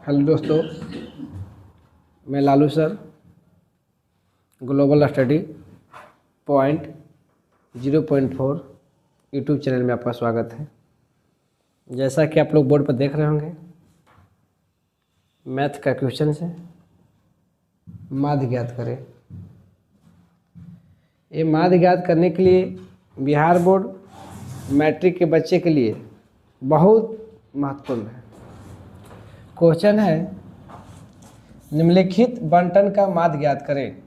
Hello दोस्तों, मैं Lalu sir global study point 0.4 YouTube channel में आपका स्वागत है। जैसा कि आप लोग बोर्ड पर देख रहे होंगे, मैथ का क्वेश्चन है, माध्य ज्ञात करें। ये माध्य ज्ञात करने के लिए बिहार बोर्ड मैट्रिक के बच्चे के लिए बहुत महत्वपूर्ण है। क्वेश्चन है, निम्नलिखित बंटन का माध्य ज्ञात करें।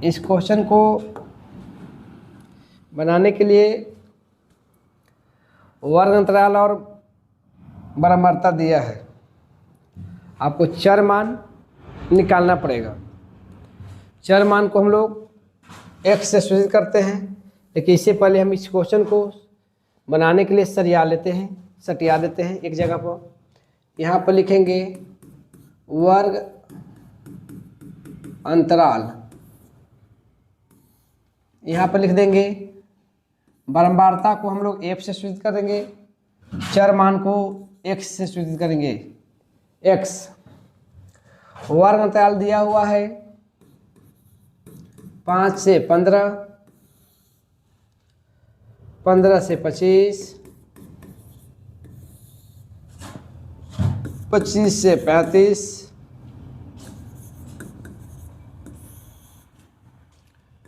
इस क्वेश्चन को बनाने के लिए वर्ग अंतराल और बराबरता दिया है। आपको चर मान निकालना पड़ेगा। चर मान को हम लोग x से सूचित करते हैं, लेकिन इससे पहले हम इस क्वेश्चन को बनाने के लिए सटिया देते हैं एक जगह पर। यहाँ पर लिखेंगे वर्ग अंतराल, यहाँ पर लिख देंगे बारंबारता को हम लोग f से सूचित करेंगे, चर मान को x से सूचित करेंगे x। वर्ग अंतराल दिया हुआ है 5 से 15, 15 से 25, 25 से 35,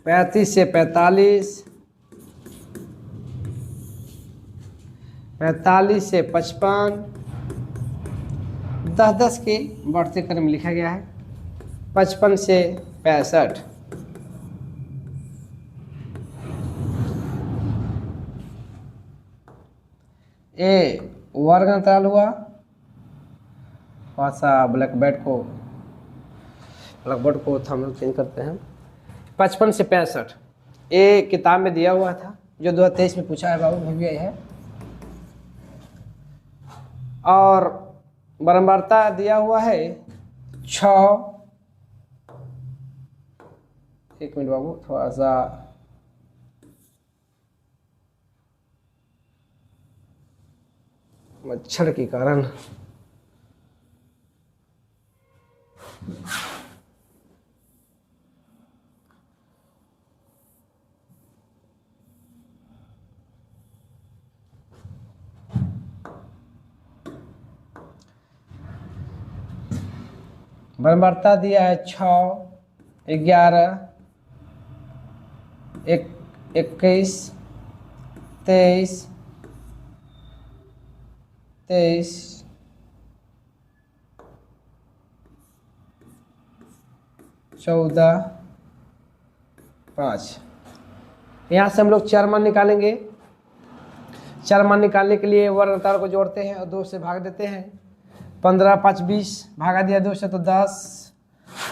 35 से 45, 45 से 55, 10-10 के बढ़ते क्रम में लिखा गया है। 55 से 65, ये वर्ग अंतराल हुआ। थोड़ा सा ब्लैकबोर्ड को हम लोग चेंज करते हैं। 55 से 65 ये किताब में दिया हुआ था, जो 2023 में पूछा है, बाबू भी है। और बारंबारता दिया हुआ है 6। एक मिनट बाबू, थोड़ा सा मच्छर के कारण बारंबारता दिया है 6, 11, 21, 23, 14, 5। यहाँ से हम लोग चर मान निकालेंगे। चर मान निकालने के लिए वर्ग अंतराल को जोड़ते हैं और 2 से भाग देते हैं। 15, 5, 20 भागा दिया 2 से तो 10,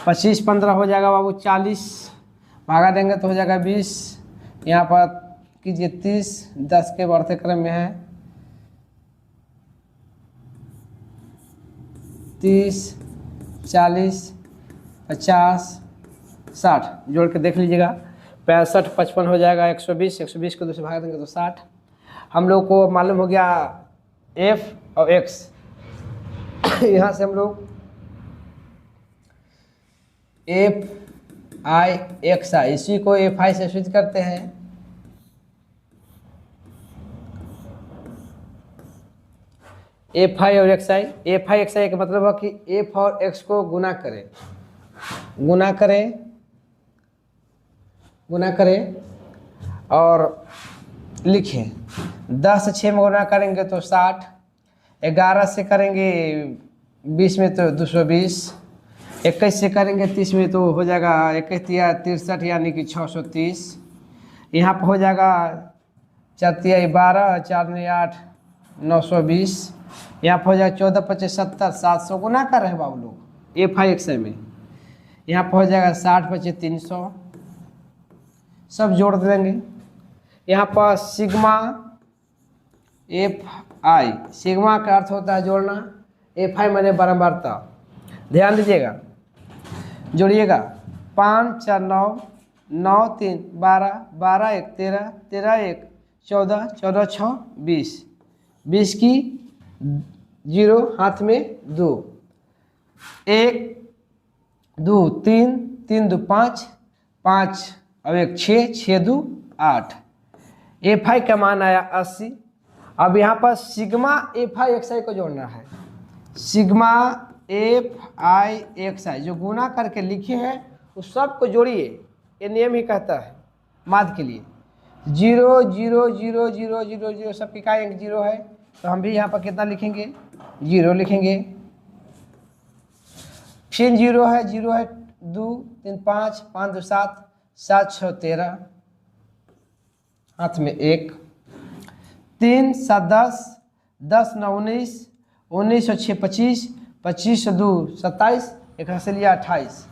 25, 15 हो जाएगा बाबू 40, भागा देंगे तो हो जाएगा 20। यहाँ पर कीजिए 30, 10 के बढ़ते क्रम में है 30, 40, 50, 60। जोड़ के देख लीजिएगा। 65, 55 हो जाएगा 120, 120 को 2 से भाग देंगे तो 60। हम लोग को मालूम हो गया f और x। यहाँ से हम लोग f(i)(xi) इसी को f(i) से सूचित करते हैं। f(i) और xi, f(i) xi का मतलब है कि f और x को गुना करें और लिखें। 10 से 6 में गुना करेंगे तो 60, 11 से करेंगे 20 में तो 220, 21 से करेंगे 30 में तो हो जाएगा 21 या 63 यानी कि 630। यहाँ पर हो जाएगा 4 तिया 12, 4 ने 8, 920। यहाँ पर हो जाएगा 14, 25, 70, 700 गुना कर रहे हैं बाबू लोग f(i) xi में। यहाँ पर हो जाएगा 60, 25, 300, सब जोड़ देंगे। यहाँ पर सिग्मा f(i), सिग्मा का अर्थ होता है जोड़ना, f(i) माने बारंबारता। ध्यान दीजिएगा, जोड़िएगा। 5, 4, 9, 9, 3, 12, 12, 1, 13, 13, 1, 14, 14, 6, 20, 20 की 0 हाथ में 2, 1 2 3 3 2 5 5 और 1 6 6 2 8। एफ आई का मान आया 80। अब यहाँ पर सिग्मा एफ आई एक्स आई को जोड़ना है। सिग्मा एफ आई एक्स आई जो गुना करके लिखे हैं उस सब को जोड़िए, ये नियम ही कहता है माध्य के लिए। 0 0 0 0 0 0 सबकी का अंक 0 है, तो हम भी यहाँ पर कितना लिखेंगे 0 लिखेंगे। फिर 0 है 2 3 5 5 2 7 7 6 13 हाथ में 1, 3 7 10 10 9 19 19 और 6 25 25 और 2 27 एक से लिया 28,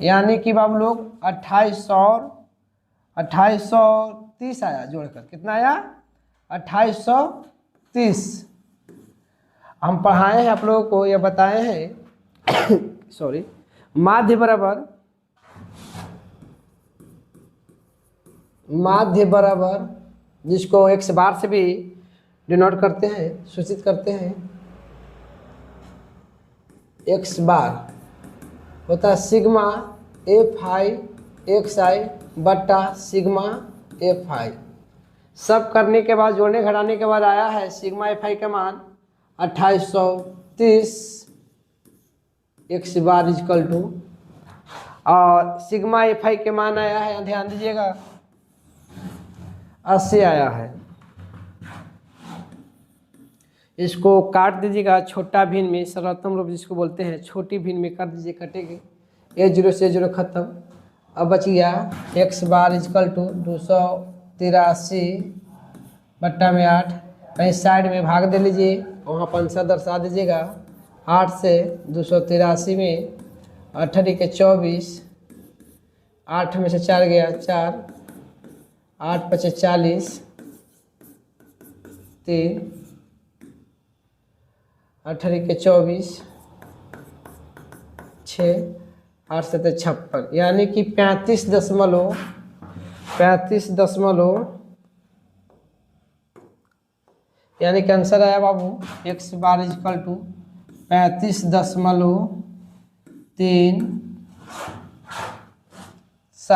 यानी कि बाबू लोग 2830 आया जोड़कर। कितना आया 2830। हम पढ़ाए हैं आप लोगों को, यह बताए हैं सॉरी, माध्य बराबर जिसको x बार से भी डिनोट करते हैं, सूचित करते हैं, x बार होता है सिग्मा एफ आई एक्स आई बट्टा सिग्मा एफ आई। सब करने के बाद जोड़ने घटाने के बाद आया है सिग्मा एफ आई का मान 2830 एक्स बार इजकल टू, और सिग्मा एफ आई के मान आया है, ध्यान दीजिएगा 80 आया है। इसको काट दीजिएगा छोटा भिन्न में, सर्वोत्तम रूप जिसको बोलते हैं छोटी भिन्न में कर दीजिए, कटेंगे 0 से 0 खत्म। अब बच गया एक्स बार इजकल टू 283 बट्टा में 8, कहीं साइड में भाग दे लीजिए, वहाँ पंसा दर्शा दीजिएगा। 8 से 283 में 8 के 24, 8 में से 4 गया 4, 8 5 40 3, 8 के 24 6, 8 से 56, यानी कि 35 यानी कि आंसर आया बाबू एक्स बार इजकल टू 35.3